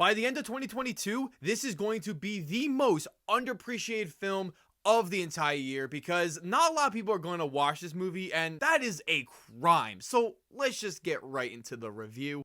By the end of 2022, this is going to be the most underappreciated film of the entire year because not a lot of people are going to watch this movie, and that is a crime. So let's just get right into the review.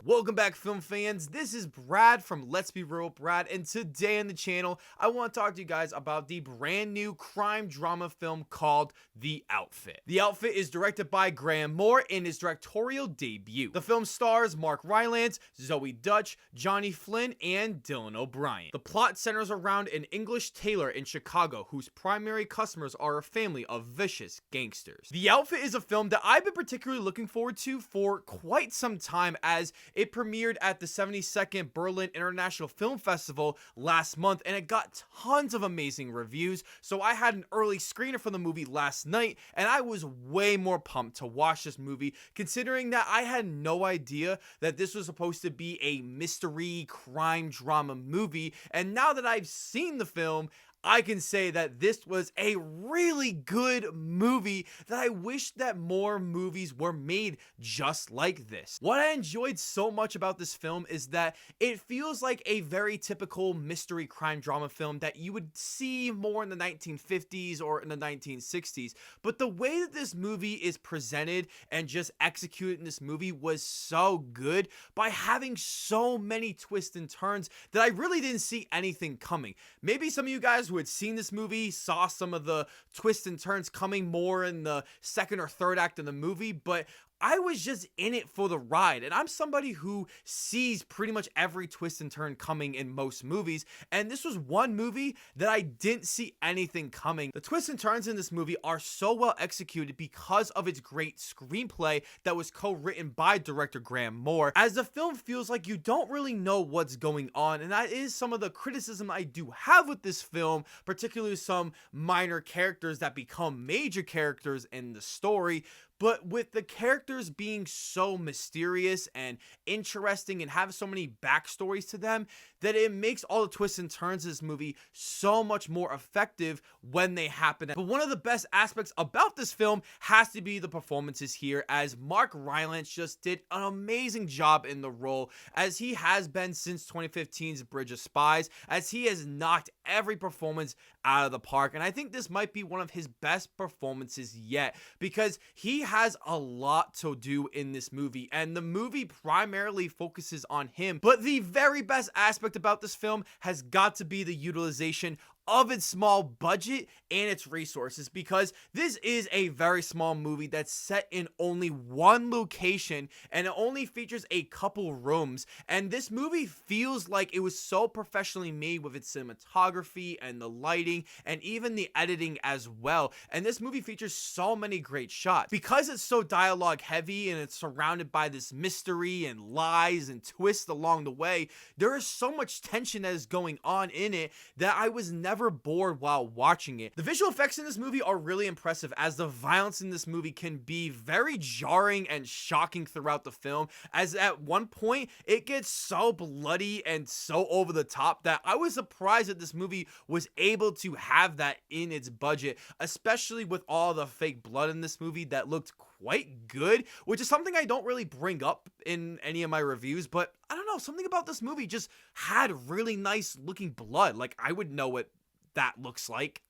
Welcome back, film fans. This is Brad from Let's Be Real with Brad, and today on the channel, I want to talk to you guys about the brand new crime drama film called The Outfit. The Outfit is directed by Graham Moore in his directorial debut. The film stars Mark Rylance, Zoe Dutch, Johnny Flynn, and Dylan O'Brien. The plot centers around an English tailor in Chicago whose primary customers are a family of vicious gangsters. The Outfit is a film that I've been particularly looking forward to for quite some time, as it premiered at the 72nd Berlin International Film Festival last month, and it got tons of amazing reviews. So I had an early screener for the movie last night, and I was way more pumped to watch this movie, considering that I had no idea that this was supposed to be a mystery crime drama movie. And now that I've seen the film, I can say that this was a really good movie that I wish that more movies were made just like this. What I enjoyed so much about this film is that it feels like a very typical mystery crime drama film that you would see more in the 1950s or in the 1960s. But the way that this movie is presented and just executed in this movie was so good by having so many twists and turns that I really didn't see anything coming. Maybe some of you guys who had seen this movie saw some of the twists and turns coming more in the second or third act of the movie, but I was just in it for the ride, and I'm somebody who sees pretty much every twist and turn coming in most movies, and this was one movie that I didn't see anything coming. The twists and turns in this movie are so well executed because of its great screenplay that was co-written by director Graham Moore, as the film feels like you don't really know what's going on, and that is some of the criticism I do have with this film, particularly some minor characters that become major characters in the story. But with the characters being so mysterious and interesting and have so many backstories to them, that it makes all the twists and turns of this movie so much more effective when they happen. But one of the best aspects about this film has to be the performances here, as Mark Rylance just did an amazing job in the role, as he has been since 2015's Bridge of Spies, as he has knocked every performance out of the park. And I think this might be one of his best performances yet, because he has a lot to do in this movie, and the movie primarily focuses on him. But the very best aspect about this film has got to be the utilization of its small budget and its resources, because this is a very small movie that's set in only one location, and it only features a couple rooms, and this movie feels like it was so professionally made with its cinematography and the lighting and even the editing as well. And this movie features so many great shots because it's so dialogue heavy and it's surrounded by this mystery and lies and twists along the way. There is so much tension that is going on in it that I was never bored while watching it. The visual effects in this movie are really impressive, as the violence in this movie can be very jarring and shocking throughout the film, as at one point it gets so bloody and so over the top that I was surprised that this movie was able to have that in its budget, especially with all the fake blood in this movie that looked quite good, which is something I don't really bring up in any of my reviews. But I don't know, something about this movie just had really nice looking blood. Like, I would know what that looks like.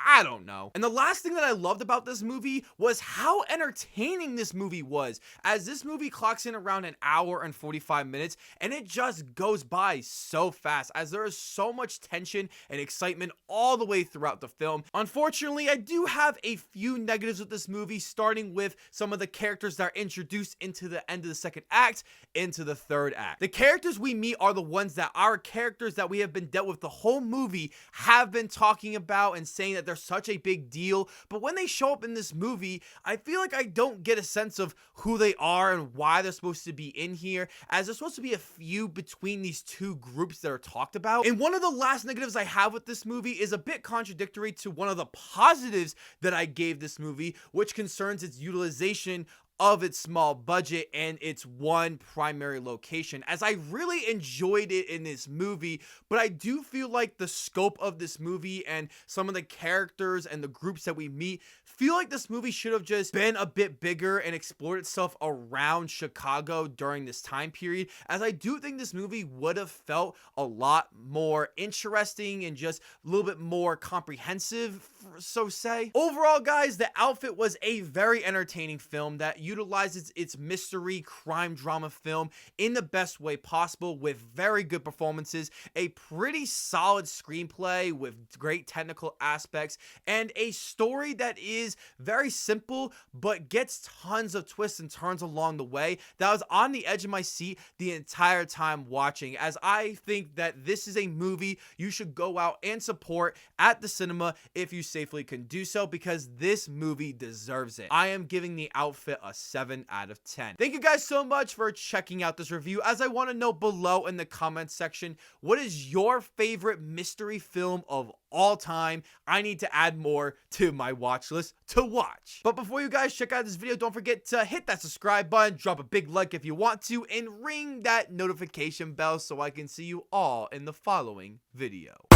I don't know. And the last thing that I loved about this movie was how entertaining this movie was, as this movie clocks in around an hour and 45 minutes, and it just goes by so fast, as there is so much tension and excitement all the way throughout the film. Unfortunately, I do have a few negatives with this movie, starting with some of the characters that are introduced into the end of the second act, into the third act. The characters we meet are the ones that our characters that we have been dealt with the whole movie have been talking about and saying that they're such a big deal, but when they show up in this movie, I feel like I don't get a sense of who they are and why they're supposed to be in here, as there's supposed to be a feud between these two groups that are talked about. And one of the last negatives I have with this movie is a bit contradictory to one of the positives that I gave this movie, which concerns its utilization of its small budget and its one primary location, as I really enjoyed it in this movie. But I do feel like the scope of this movie and some of the characters and the groups that we meet feel like this movie should have just been a bit bigger and explored itself around Chicago during this time period, as I do think this movie would have felt a lot more interesting and just a little bit more comprehensive, so say. Overall, guys, The Outfit was a very entertaining film that utilizes its mystery crime drama film in the best way possible, with very good performances, a pretty solid screenplay with great technical aspects, and a story that is very simple but gets tons of twists and turns along the way that I was on the edge of my seat the entire time watching, as I think that this is a movie you should go out and support at the cinema if you safely can do so, because this movie deserves it. I am giving The Outfit a 7 out of 10. Thank you guys so much for checking out this review, as I want to know below in the comments section, what is your favorite mystery film of all time? I need to add more to my watch list to watch. But before you guys check out this video, don't forget to hit that subscribe button, drop a big like if you want to, and ring that notification bell so I can see you all in the following video.